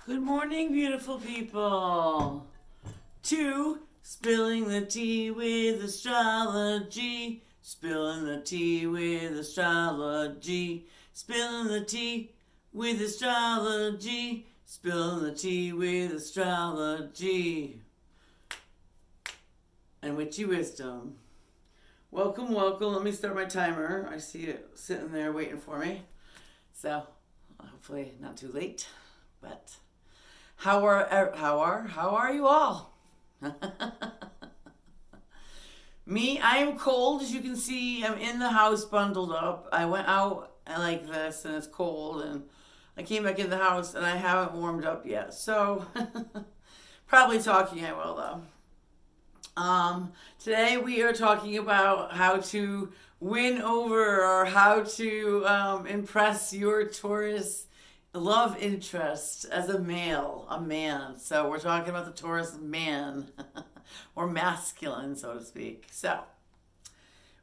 Good morning, beautiful people. To Spilling the Tea with Astrology. Spilling the tea with astrology. Spilling the tea with astrology. Spilling the tea with astrology. And witchy wisdom. Welcome, welcome. Let me start my timer. I see it sitting there waiting for me. So, hopefully not too late. But how are you all? Me, I am cold, as you can see. I'm in the house bundled up. I went out like this and it's cold, and I came back in the house and I haven't warmed up yet. So probably talking I will though. Today we are talking about how to win over, or how to impress your Taurus love interest as a man. So we're talking about the Taurus man, or masculine, so to speak. So,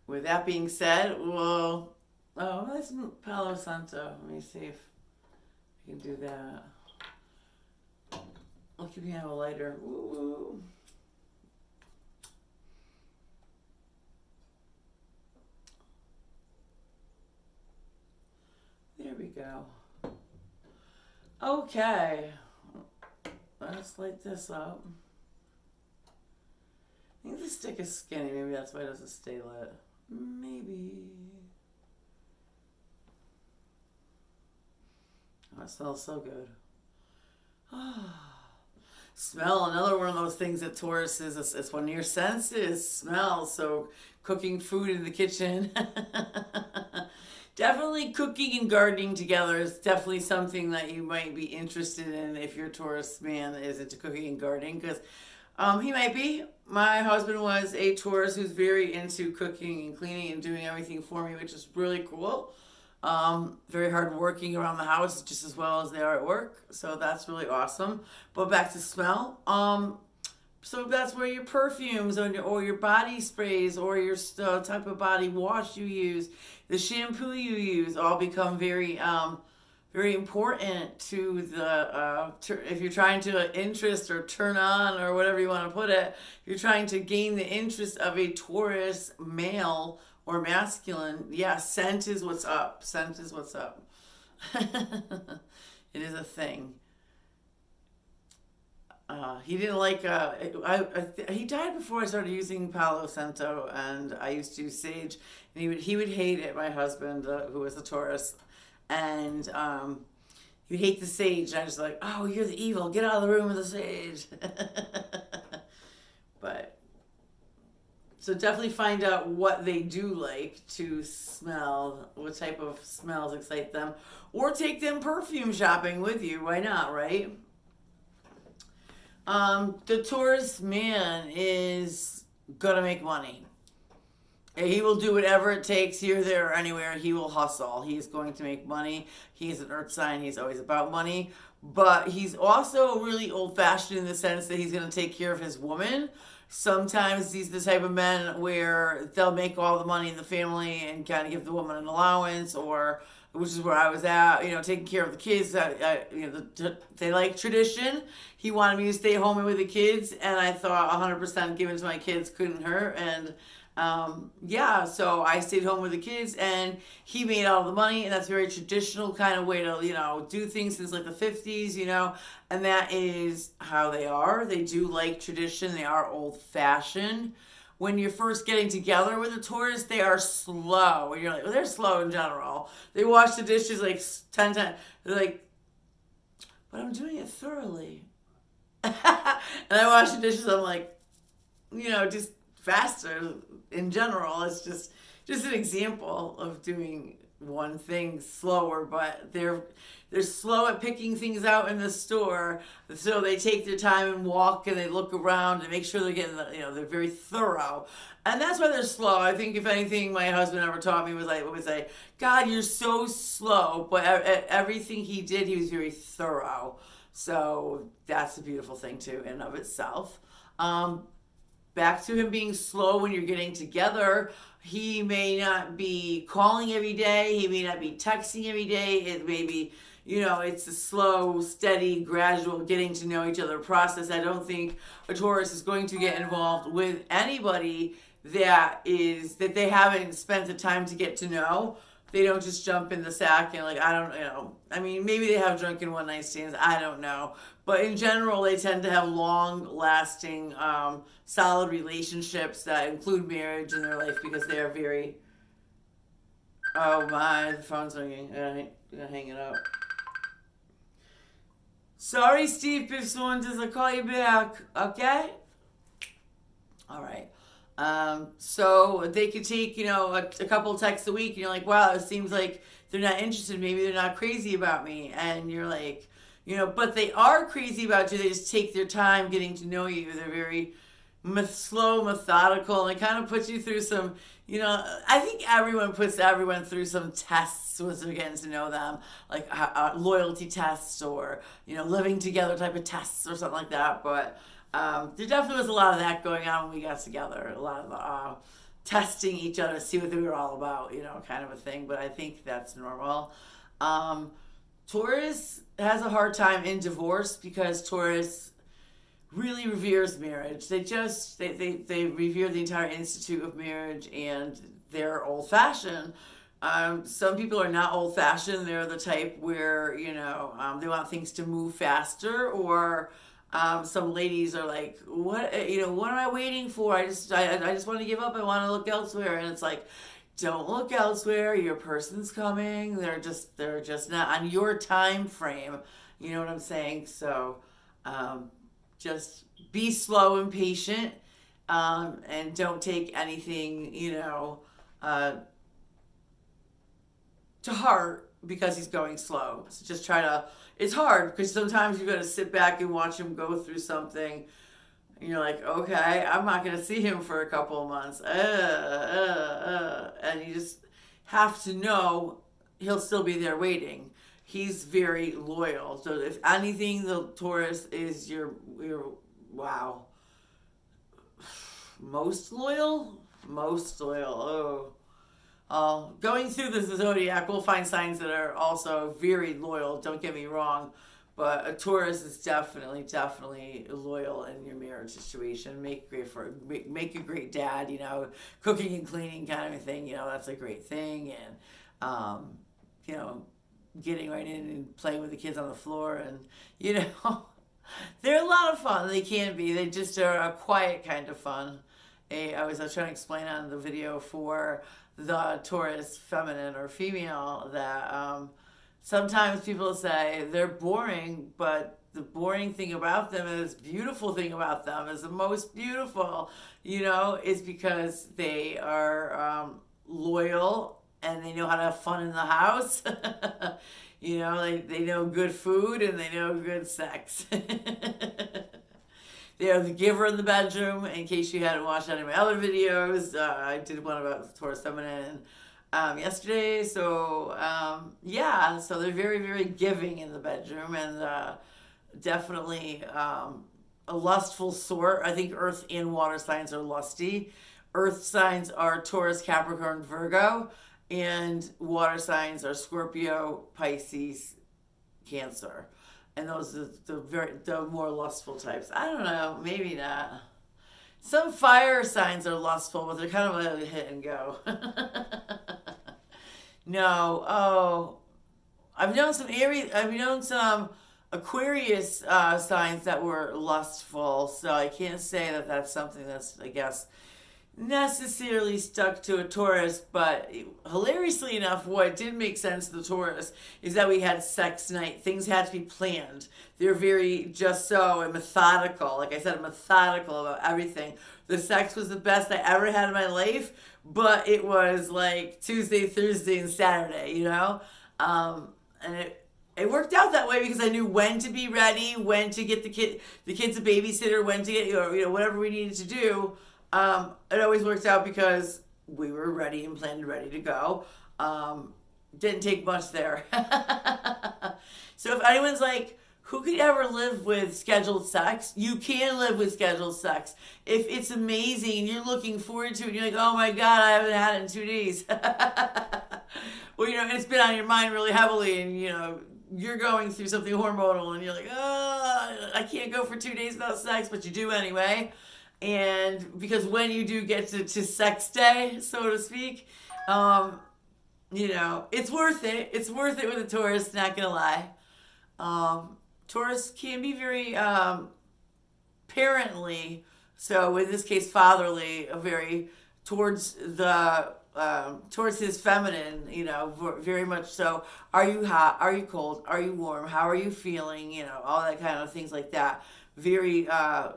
with that being said, let's Palo Santo. Let me see if we can do that. Look, if you have a lighter. Ooh. There we go. Okay, let's light this up. I think the stick is skinny, maybe that's why it doesn't stay lit. Maybe. Oh, it smells so good. Smell, another one of those things that Taurus is, it's one of your senses, smell. So cooking food in the kitchen. Definitely cooking and gardening together is definitely something that you might be interested in if your Taurus man is into cooking and gardening, because he might be. My husband was a Taurus who's very into cooking and cleaning and doing everything for me, which is really cool. Very hard working around the house just as well as they are at work, so that's really awesome. But back to smell. So that's where your perfumes or your body sprays or your type of body wash you use, the shampoo you use, all become very very important to the if you're trying to interest or turn on, or whatever you want to put it, you're trying to gain the interest of a Taurus male or masculine. Yeah, scent is what's up. Scent is what's up. It is a thing. He didn't like. He died before I started using Palo Santo, and I used to use sage, and he would hate it. My husband, who was a Taurus, and he'd hate the sage. And I was like, "Oh, you're the evil! Get out of the room with the sage." But so definitely find out what they do like to smell, what type of smells excite them, or take them perfume shopping with you. Why not, right? The Taurus man is gonna make money. He will do whatever it takes, here, there, or anywhere. He will hustle. He is going to make money. He's an earth sign. He's always about money. But he's also really old-fashioned in the sense that he's going to take care of his woman. Sometimes he's the type of man where they'll make all the money in the family and kind of give the woman an allowance, or which is where I was at, taking care of the kids. They like tradition. He wanted me to stay home with the kids, and I thought 100% giving to my kids couldn't hurt. And so I stayed home with the kids, and he made all the money, and that's a very traditional kind of way to, do things since like the 50s, and that is how they are. They do like tradition. They are old-fashioned. When you're first getting together with a Taurus, they are slow. And you're like, well, they're slow in general. They wash the dishes like 10 times. They're like, but I'm doing it thoroughly. And I wash the dishes, I'm like, just faster in general. It's just an example of doing one thing slower, but they're slow at picking things out in the store, so they take their time and walk, and they look around and make sure they're getting they're very thorough, and that's why they're slow. I think if anything my husband ever taught me was say, God, you're so slow, but at everything he did, he was very thorough. So that's a beautiful thing too in and of itself. Back to him being slow when you're getting together. He may not be calling every day. He may not be texting every day. It may be, it's a slow, steady, gradual getting to know each other process. I don't think a Taurus is going to get involved with anybody that they haven't spent the time to get to know. They don't just jump in the sack and like, I don't, I mean, maybe they have drunken one night stands. I don't know. But in general, they tend to have long lasting, solid relationships that include marriage in their life because they are very, oh my, the phone's ringing. I'm gonna hang it up. Sorry, Steve, if someone doesn't call you back, okay? All right. So they could take, a couple texts a week and you're like, wow, it seems like they're not interested. Maybe they're not crazy about me. And you're like, but they are crazy about you. They just take their time getting to know you. They're very slow, methodical, and it kind of puts you through some, I think everyone puts everyone through some tests once they're getting to know them, like loyalty tests or, living together type of tests or something like that. But there definitely was a lot of that going on when we got together. A lot of testing each other to see what they were all about, kind of a thing. But I think that's normal. Taurus has a hard time in divorce because Taurus really reveres marriage. They revere the entire institute of marriage, and they're old-fashioned. Some people are not old-fashioned. They're the type where, they want things to move faster, or some ladies are like, what am I waiting for? I just want to give up. I want to look elsewhere. And it's like, don't look elsewhere. Your person's coming. They're just not on your time frame. You know what I'm saying? So, just be slow and patient, and don't take anything, to heart because he's going slow. So just it's hard because sometimes you got to sit back and watch him go through something and you're like, okay, I'm not going to see him for a couple of months. And you just have to know he'll still be there waiting. He's very loyal. So if anything, the Taurus is your wow. Most loyal? Going through the zodiac, we'll find signs that are also very loyal. Don't get me wrong, but a Taurus is definitely loyal in your marriage situation. Make a great dad. Cooking and cleaning kind of a thing. That's a great thing, and getting right in and playing with the kids on the floor, and they're a lot of fun. They can be. They just are a quiet kind of fun. I was trying to explain on the video for the Taurus feminine or female that sometimes people say they're boring, but the boring thing about them is beautiful thing about them is the most beautiful, is because they are loyal and they know how to have fun in the house. They know good food and they know good sex. They are the giver in the bedroom. In case you hadn't watched any of my other videos, I did one about Taurus feminine yesterday. So so they're very, very giving in the bedroom, and definitely a lustful sort. I think Earth and water signs are lusty. Earth signs are Taurus, Capricorn, Virgo, and water signs are Scorpio, Pisces, Cancer. And those are the more lustful types. I don't know, maybe not. Some fire signs are lustful, but they're kind of a hit and go. I've known some Aquarius signs that were lustful, so I can't say that that's something that's, I guess, necessarily stuck to a Taurus, but hilariously enough, what did make sense to the Taurus is that we had sex night. Things had to be planned. They're very just so and methodical. Like I said, methodical about everything. The sex was the best I ever had in my life, but it was like Tuesday, Thursday, and Saturday, and it worked out that way because I knew when to be ready, when to get the kids a babysitter, when to get whatever we needed to do. It always worked out because we were ready and planned, ready to go. Didn't take much there. So if anyone's like, who could ever live with scheduled sex? You can live with scheduled sex. If it's amazing and you're looking forward to it, and you're like, oh my God, I haven't had it in 2 days. Well, it's been on your mind really heavily, and, you're going through something hormonal and you're like, oh, I can't go for 2 days without sex, but you do anyway. And because when you do get to sex day, so to speak, um, it's worth it. It's worth it with a Taurus, not gonna lie. Taurus can be very parently, so in this case, fatherly, very towards the towards his feminine, very much so. Are you hot? Are you cold? Are you warm? How are you feeling? All that kind of things like that. Very,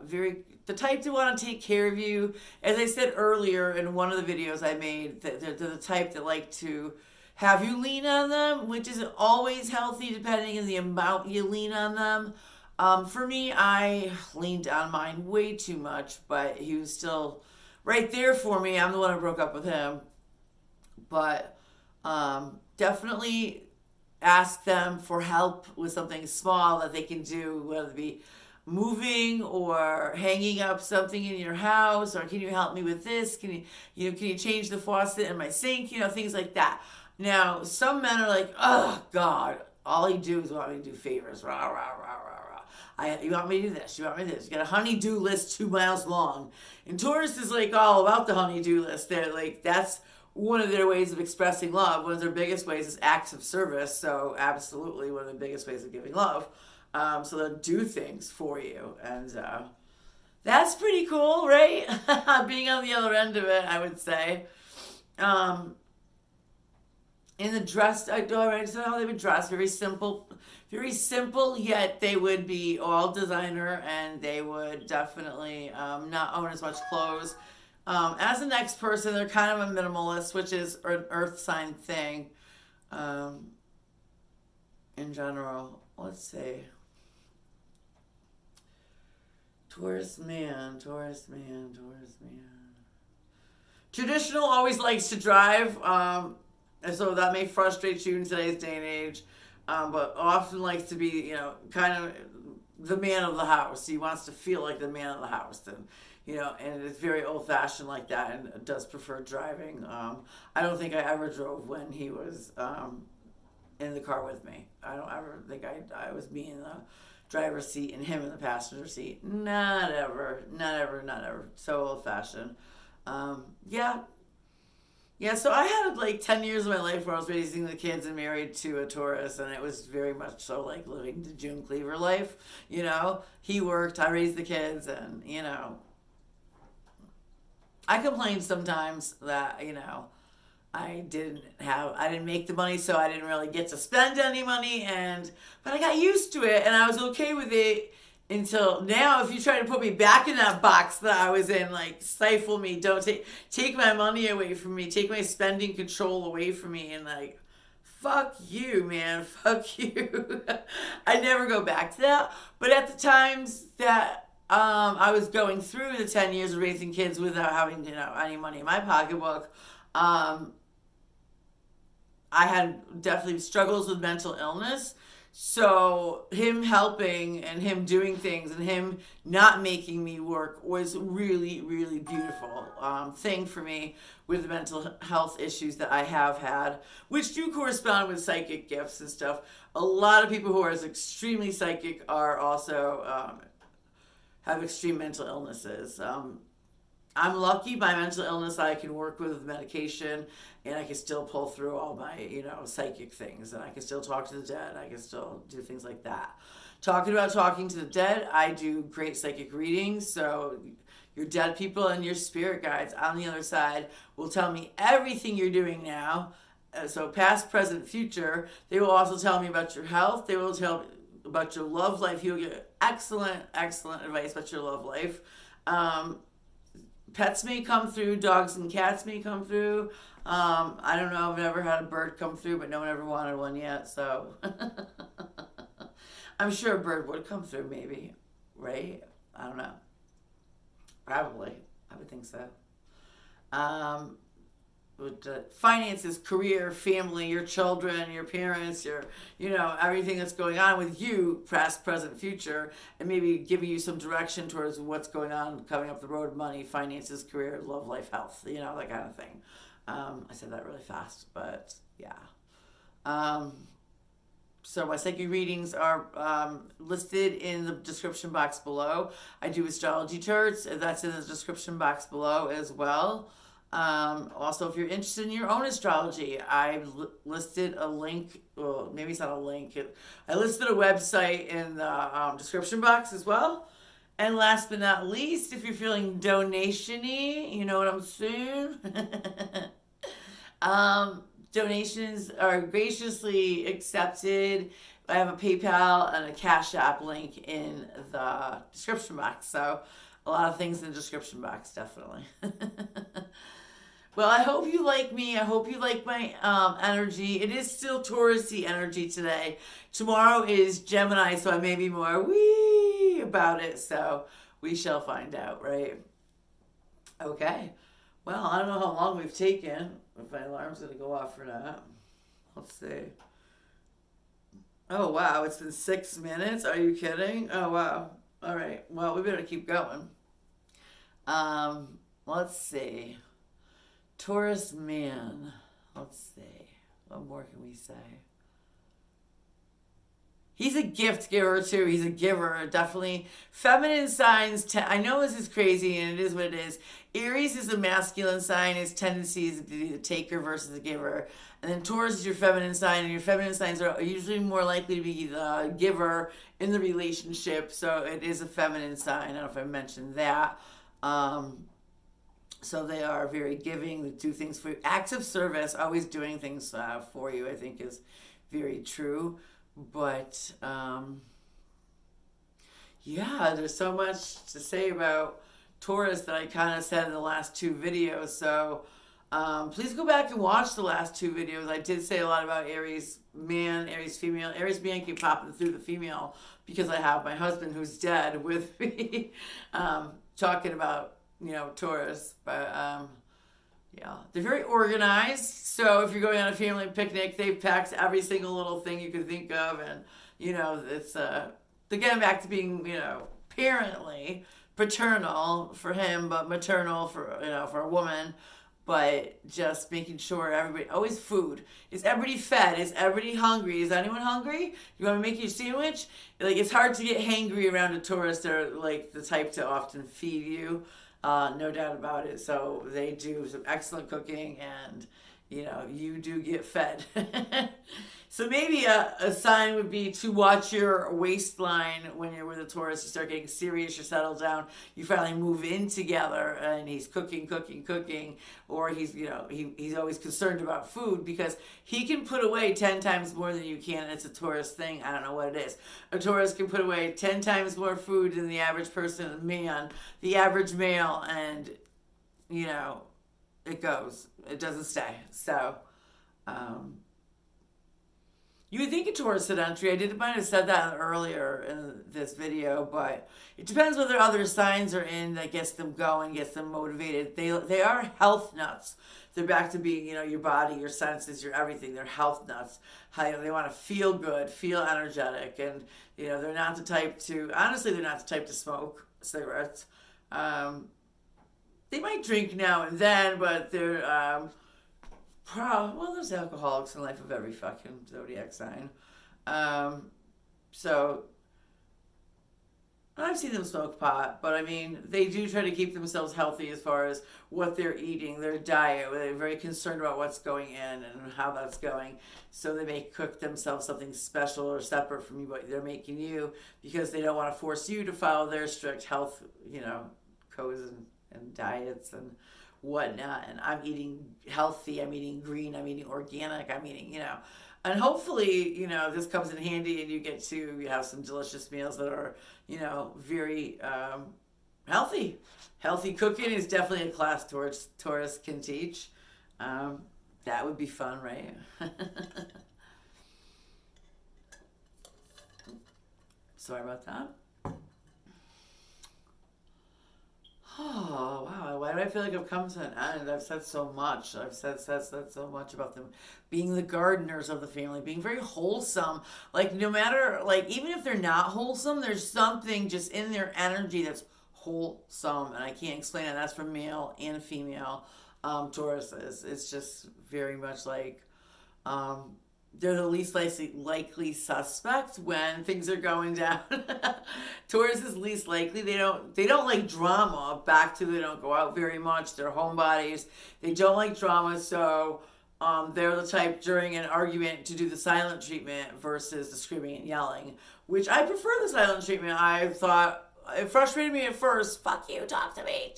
very the type to want to take care of you. As I said earlier in one of the videos I made, they're the type that like to have you lean on them, which isn't always healthy depending on the amount you lean on them. For me, I leaned on mine way too much, but he was still right there for me. I'm the one who broke up with him. But definitely ask them for help with something small that they can do, whether it be moving or hanging up something in your house, or can you help me with this? Can you change the faucet in my sink? Things like that. Now, some men are like, oh God, all he do is want me to do favors. Rah, rah, rah, rah, rah. You want me to do this? You want me to do this? You got a honey-do list 2 miles long. And Taurus is like all about the honey-do list. They're like, that's one of their ways of expressing love. One of their biggest ways is acts of service. So absolutely one of the biggest ways of giving love. So they'll do things for you. And that's pretty cool, right? Being on the other end of it, I would say. In the dress, I already said how they would dress. Very simple, yet they would be all designer, and they would definitely not own as much clothes. As the next person, they're kind of a minimalist, which is an earth sign thing. In general, let's see. Taurus man. Traditional always likes to drive, and so that may frustrate you in today's day and age, but often likes to be, kind of the man of the house. He wants to feel like the man of the house, and and it's very old-fashioned like that, and does prefer driving. I don't think I ever drove when he was in the car with me. I don't ever think I was me in the driver's seat and him in the passenger seat. Not ever. So old-fashioned. Yeah, so I had like 10 years of my life where I was raising the kids and married to a Taurus, and it was very much so like living the June Cleaver life. He worked, I raised the kids, and, I complained sometimes that, I didn't make the money, so I didn't really get to spend any money, but I got used to it, and I was okay with it until now. If you try to put me back in that box that I was in, like, stifle me, don't take my money away from me, take my spending control away from me, and like, fuck you, man, fuck you. I never go back to that, but at the times that I was going through the 10 years of raising kids without having, any money in my pocketbook, I had definitely struggles with mental illness. So him helping and him doing things and him not making me work was really, really beautiful thing for me with the mental health issues that I have had, which do correspond with psychic gifts and stuff. A lot of people who are extremely psychic are also have extreme mental illnesses. I'm lucky my mental illness I can work with medication, and I can still pull through all my, psychic things, and I can still talk to the dead. I can still do things like that. Talking about talking to the dead, I do great psychic readings, so your dead people and your spirit guides on the other side will tell me everything you're doing now. So past, present, future. They will also tell me about your health. They will tell me about your love life. You'll get excellent advice about your love life. Pets may come through, dogs and cats may come through. I don't know, I've never had a bird come through, but no one ever wanted one yet, so I'm sure a bird would come through, maybe, right? I don't know. Probably. I would think so. Finances, career, family, your children, your parents, your, everything that's going on with you, past, present, future, and maybe giving you some direction towards what's going on coming up the road, money, finances, career, love, life, health, that kind of thing. I said that really fast, but yeah. So my psychic readings are listed in the description box below. I do astrology charts, and that's in the description box below as well. Also, if you're interested in your own astrology, I've listed a link. Well, maybe it's not a link. I listed a website in the description box as well. And last but not least, if you're feeling donation-y, you know what I'm saying? Donations are graciously accepted. I have a PayPal and a Cash App link in the description box. So a lot of things in the description box, definitely. Well, I hope you like me. I hope you like my energy. It is still Taurus-y energy today. Tomorrow is Gemini, so I may be more wee about it. So we shall find out, right? Okay. Well, I don't know how long we've taken. If my alarm's going to go off or not. Let's see. Oh, wow. It's been 6 minutes? Are you kidding? Oh, wow. All right. Well, we better keep going. Let's see. Taurus man. Let's see. What more can we say? He's a gift giver too. He's a giver, definitely. Feminine signs, I know this is crazy and it is what it is. Aries is a masculine sign. His tendency is to be the taker versus the giver. And then Taurus is your feminine sign, and your feminine signs are usually more likely to be the giver in the relationship. So it is a feminine sign. I don't know if I mentioned that. So they are very giving. They do things for you. Acts of service, always doing things for you, I think is very true. But yeah, there's so much to say about Taurus that I kind of said in the last 2 videos. So please go back and watch the last 2 videos. I did say a lot about Aries man, Aries female. Aries man keep popping through the female because I have my husband who's dead with me talking about, Taurus. But yeah, they're very organized. So if you're going on a family picnic, they've packed every single little thing you could think of. And, it's, they're getting back to being, parently paternal for him, but maternal for, for a woman. But just making sure everybody, always food. Is everybody fed? Is everybody hungry? Is anyone hungry? You want to make you a sandwich? Like, it's hard to get hangry around a Taurus. They're like the type to often feed you. No doubt about it. So they do some excellent cooking, and you do get fed. So maybe a sign would be to watch your waistline when you're with a Taurus. You start getting serious, you settle down, you finally move in together, and he's cooking, or he's he's always concerned about food because he can put away 10 times more than you can. It's a Taurus thing. I don't know what it is. A Taurus can put away 10 times more food than the average person, man, the average male, and it goes. It doesn't stay. So, you would think a Taurus sedentary. I might have said that earlier in this video, but it depends whether other signs are in that gets them going, gets them motivated. They are health nuts. They're back to being, your body, your senses, your everything. They're health nuts. They want to feel good, feel energetic, and they're not the type to. Honestly, they're not the type to smoke cigarettes. They might drink now and then, but they're well, there's alcoholics in the life of every fucking zodiac sign. So I've seen them smoke pot, but I mean, they do try to keep themselves healthy as far as what they're eating, their diet. They're very concerned about what's going in and how that's going. So they may cook themselves something special or separate from what they're making you because they don't want to force you to follow their strict health, codes and diets and whatnot. And I'm eating healthy, I'm eating green, I'm eating organic, I'm eating, and hopefully, this comes in handy and you get to have some delicious meals that are, very healthy. Healthy cooking is definitely a class Taurus can teach. That would be fun, right? Sorry about that. Oh, wow. Why do I feel like I've come to an end? I've said so much. I've said so much about them being the gardeners of the family, being very wholesome. Like, no matter, like, even if they're not wholesome, there's something just in their energy that's wholesome. And I can't explain it. That's for male and female Tauruses. It's just very much like, they're the least likely suspect when things are going down. Taurus is least likely. They don't like drama. Back to, they don't go out very much. They're homebodies. They don't like drama, so they're the type during an argument to do the silent treatment versus the screaming and yelling, which I prefer the silent treatment. I thought it frustrated me at first. Fuck you, talk to me.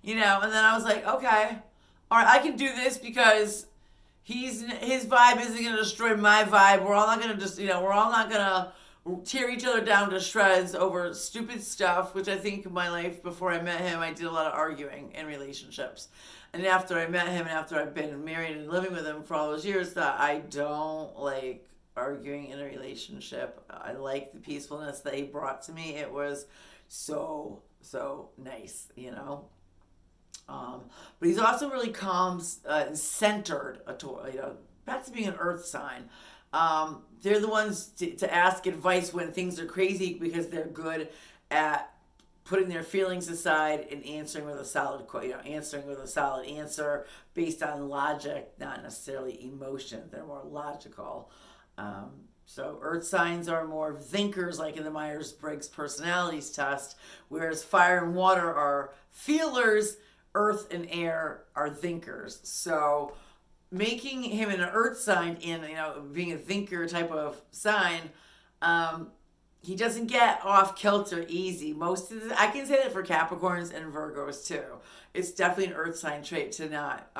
You know, and then I was like, okay, all right, I can do this because his vibe isn't going to destroy my vibe. We're all not going to we're all not going to tear each other down to shreds over stupid stuff, which I think in my life before I met him, I did a lot of arguing in relationships. And after I met him and after I've been married and living with him for all those years, that I don't like arguing in a relationship. I like the peacefulness that he brought to me. It was so nice, you know. But he's also really calm, centered, you know, back to being an earth sign. They're the ones to ask advice when things are crazy because they're good at putting their feelings aside and answering with a solid, answering with a solid answer based on logic, not necessarily emotion. They're more logical. So earth signs are more thinkers, like in the Myers-Briggs personalities test, whereas fire and water are feelers. Earth and air are thinkers. So making him an earth sign in, you know, being a thinker type of sign, he doesn't get off kilter easy. I can say that for Capricorns and Virgos too. It's definitely an earth sign trait to not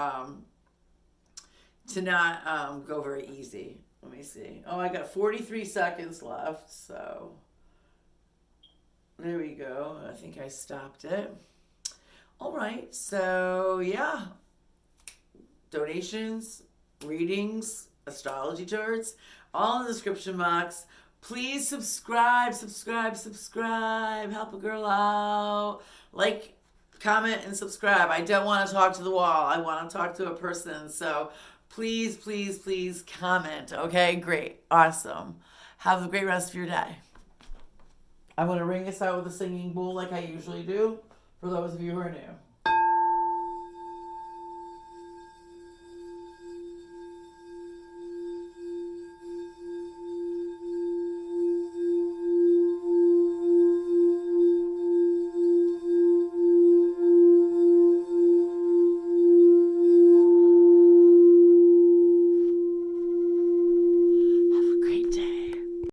go very easy. Let me see. Oh, I got 43 seconds left, so there we go. I think I stopped it. All right, so yeah, donations, readings, astrology charts, all in the description box. Please subscribe. Help a girl out. Like, comment, and subscribe. I don't want to talk to the wall. I want to talk to a person. So please comment. Okay, great. Awesome. Have a great rest of your day. I'm going to ring us out with a singing bowl like I usually do, for those of you who are new.